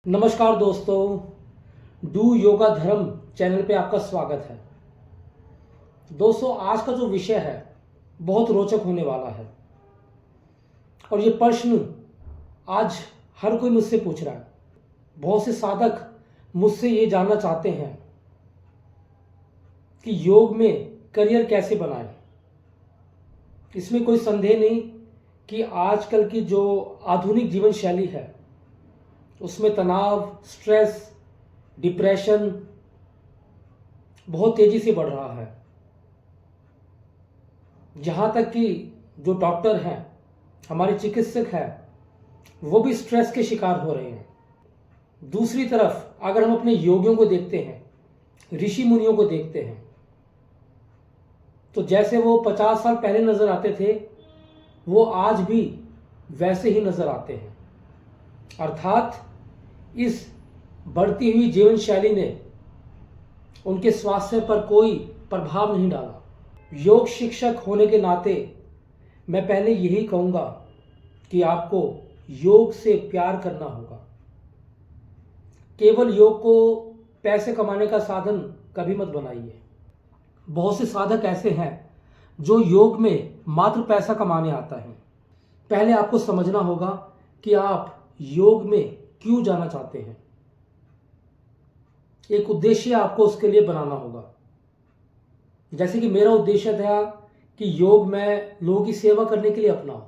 नमस्कार दोस्तों, डू योगा धर्म चैनल पे आपका स्वागत है। दोस्तों, आज का जो विषय है बहुत रोचक होने वाला है और ये प्रश्न आज हर कोई मुझसे पूछ रहा है। बहुत से साधक मुझसे ये जानना चाहते हैं कि योग में करियर कैसे बनाएं। इसमें कोई संदेह नहीं कि आजकल की जो आधुनिक जीवन शैली है उसमें तनाव, स्ट्रेस, डिप्रेशन बहुत तेजी से बढ़ रहा है। जहाँ तक कि जो डॉक्टर हैं, हमारे चिकित्सक हैं, वो भी स्ट्रेस के शिकार हो रहे हैं। दूसरी तरफ अगर हम अपने योगियों को देखते हैं, ऋषि मुनियों को देखते हैं, तो जैसे वो 50 साल पहले नजर आते थे वो आज भी वैसे ही नजर आते हैं। अर्थात इस बढ़ती हुई जीवन शैली ने उनके स्वास्थ्य पर कोई प्रभाव नहीं डाला। योग शिक्षक होने के नाते मैं पहले यही कहूँगा कि आपको योग से प्यार करना होगा। केवल योग को पैसे कमाने का साधन कभी मत बनाइए। बहुत से साधक ऐसे हैं जो योग में मात्र पैसा कमाने आता है। पहले आपको समझना होगा कि आप योग में क्यों जाना चाहते हैं। एक उद्देश्य आपको उसके लिए बनाना होगा। जैसे कि मेरा उद्देश्य था कि योग मैं लोगों की सेवा करने के लिए अपनाऊं,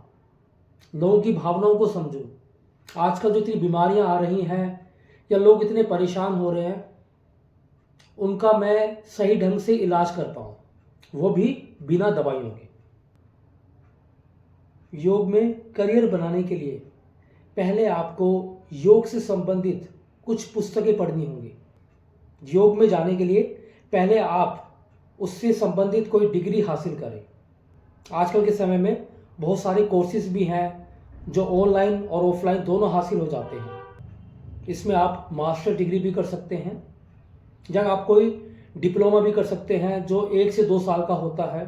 लोगों की भावनाओं को समझूं। आजकल जो इतनी बीमारियां आ रही हैं या लोग इतने परेशान हो रहे हैं, उनका मैं सही ढंग से इलाज कर पाऊं, वो भी बिना दवाइयों के। योग में करियर बनाने के लिए पहले आपको योग से संबंधित कुछ पुस्तकें पढ़नी होंगी। योग में जाने के लिए पहले आप उससे संबंधित कोई डिग्री हासिल करें। आजकल के समय में बहुत सारे कोर्सेज भी हैं जो ऑनलाइन और ऑफलाइन दोनों हासिल हो जाते हैं। इसमें आप मास्टर डिग्री भी कर सकते हैं या आप कोई डिप्लोमा भी कर सकते हैं जो 1 से 2 साल का होता है।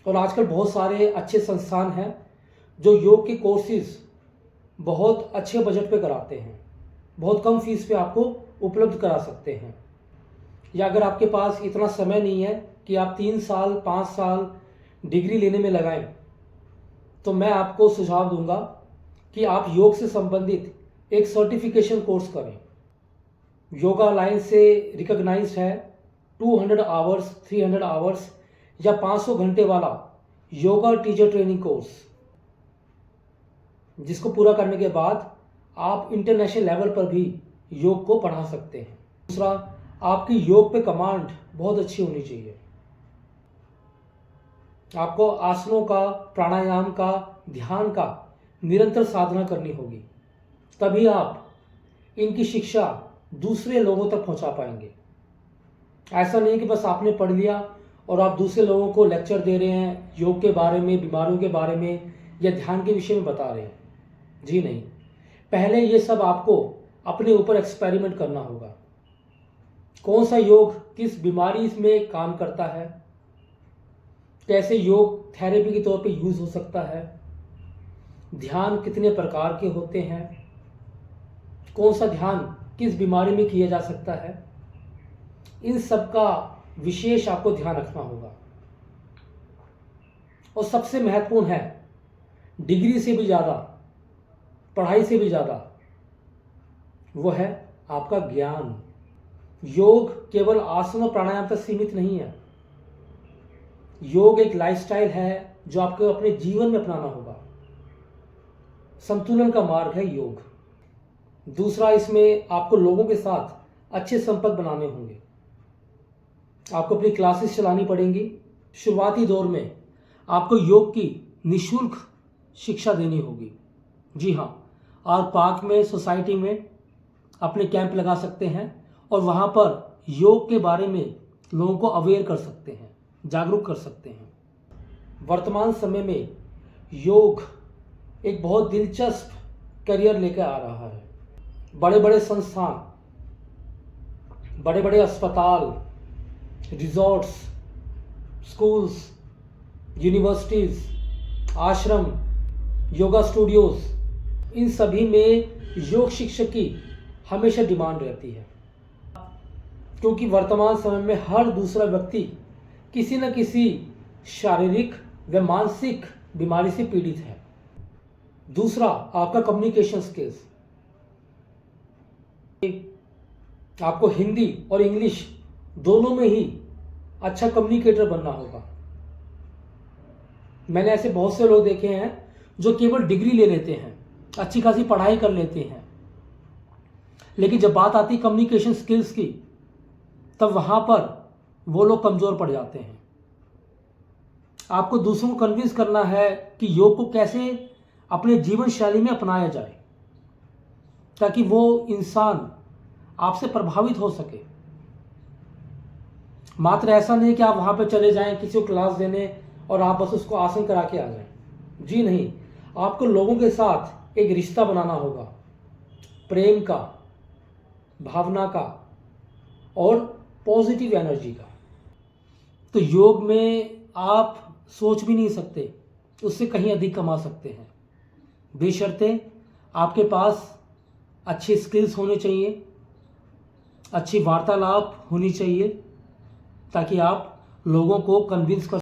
और आजकल बहुत सारे अच्छे संस्थान हैं जो योग के कोर्सेज बहुत अच्छे बजट पे कराते हैं, बहुत कम फीस पे आपको उपलब्ध करा सकते हैं। या अगर आपके पास इतना समय नहीं है कि आप 3 साल 5 साल डिग्री लेने में लगाएं, तो मैं आपको सुझाव दूंगा कि आप योग से संबंधित एक सर्टिफिकेशन कोर्स करें। योगा अलायंस से रिकॉग्नाइज्ड है 200 आवर्स, 300 आवर्स या 500 घंटे वाला योगा टीचर ट्रेनिंग कोर्स, जिसको पूरा करने के बाद आप इंटरनेशनल लेवल पर भी योग को पढ़ा सकते हैं। दूसरा, आपकी योग पे कमांड बहुत अच्छी होनी चाहिए। आपको आसनों का, प्राणायाम का, ध्यान का निरंतर साधना करनी होगी, तभी आप इनकी शिक्षा दूसरे लोगों तक पहुंचा पाएंगे। ऐसा नहीं कि बस आपने पढ़ लिया और आप दूसरे लोगों को लेक्चर दे रहे हैं योग के बारे में, बीमारियों के बारे में या ध्यान के विषय में बता रहे हैं। जी नहीं, पहले ये सब आपको अपने ऊपर एक्सपेरिमेंट करना होगा। कौन सा योग किस बीमारी में काम करता है, कैसे योग थेरेपी के तौर पे यूज हो सकता है, ध्यान कितने प्रकार के होते हैं, कौन सा ध्यान किस बीमारी में किया जा सकता है, इन सब का विशेष आपको ध्यान रखना होगा। और सबसे महत्वपूर्ण है, डिग्री से भी ज़्यादा, पढ़ाई से भी ज़्यादा, वो है आपका ज्ञान। योग केवल आसन और प्राणायाम तक सीमित नहीं है। योग एक लाइफस्टाइल है जो आपको अपने जीवन में अपनाना होगा। संतुलन का मार्ग है योग। दूसरा, इसमें आपको लोगों के साथ अच्छे संपर्क बनाने होंगे। आपको अपनी क्लासेस चलानी पड़ेंगी। शुरुआती दौर में आपको योग की निःशुल्क शिक्षा देनी होगी। जी हाँ, आप पार्क में, सोसाइटी में अपने कैंप लगा सकते हैं और वहाँ पर योग के बारे में लोगों को अवेयर कर सकते हैं, जागरूक कर सकते हैं। वर्तमान समय में योग एक बहुत दिलचस्प करियर लेकर आ रहा है। बड़े बड़े संस्थान, बड़े बड़े अस्पताल, रिजॉर्ट्स, स्कूल्स, यूनिवर्सिटीज़, आश्रम, योगा स्टूडियोज़, इन सभी में योग शिक्षक की हमेशा डिमांड रहती है, क्योंकि वर्तमान समय में हर दूसरा व्यक्ति किसी न किसी शारीरिक व मानसिक बीमारी से पीड़ित है। दूसरा, आपका कम्युनिकेशन स्किल्स। आपको हिंदी और इंग्लिश दोनों में ही अच्छा कम्युनिकेटर बनना होगा। मैंने ऐसे बहुत से लोग देखे हैं जो केवल डिग्री ले लेते हैं, अच्छी खासी पढ़ाई कर लेते हैं, लेकिन जब बात आती है कम्युनिकेशन स्किल्स की, तब वहाँ पर वो लोग कमज़ोर पड़ जाते हैं। आपको दूसरों को कन्विंस करना है कि योग को कैसे अपने जीवन शैली में अपनाया जाए, ताकि वो इंसान आपसे प्रभावित हो सके। मात्र ऐसा नहीं कि आप वहाँ पे चले जाएं किसी को क्लास देने और आप बस उसको आसन करा के आ जाएं। जी नहीं, आपको लोगों के साथ एक रिश्ता बनाना होगा, प्रेम का, भावना का और पॉजिटिव एनर्जी का। तो योग में आप सोच भी नहीं सकते, उससे कहीं अधिक कमा सकते हैं, बेशर्ते आपके पास अच्छे स्किल्स होने चाहिए, अच्छी वार्तालाप होनी चाहिए, ताकि आप लोगों को कन्विंस कर